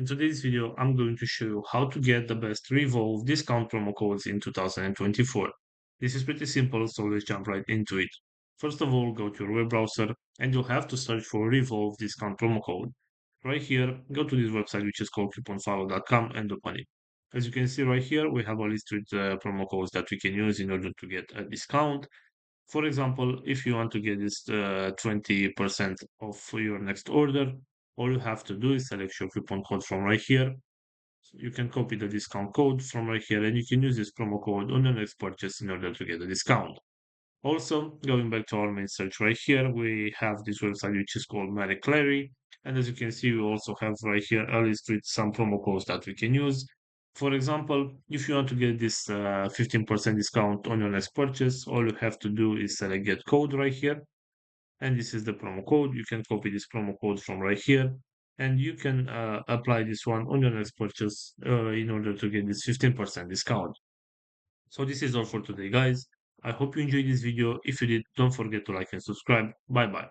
In today's video, I'm going to show you how to get the best Revolve discount promo codes in 2024. This is pretty simple, so let's jump right into it. First of all, go to your web browser and you'll have to search for Revolve discount promo code. Right here, go to this website which is called couponfollow.com and open it. As you can see right here, we have a list with promo codes that we can use in order to get a discount. For example, if you want to get this 20% off your next order, all you have to do is select your coupon code from right here. So you can copy the discount code from right here and you can use this promo code on your next purchase in order to get a discount. Also, going back to our main search right here, we have this website which is called Marie Clary. And as you can see, we also have right here a list with some promo codes that we can use. For example, if you want to get this 15% discount on your next purchase, all you have to do is select get code right here. And this is the promo code. You can copy this promo code from right here. And you can apply this one on your next purchase in order to get this 15% discount. So this is all for today, guys. I hope you enjoyed this video. If you did, don't forget to like and subscribe. Bye bye.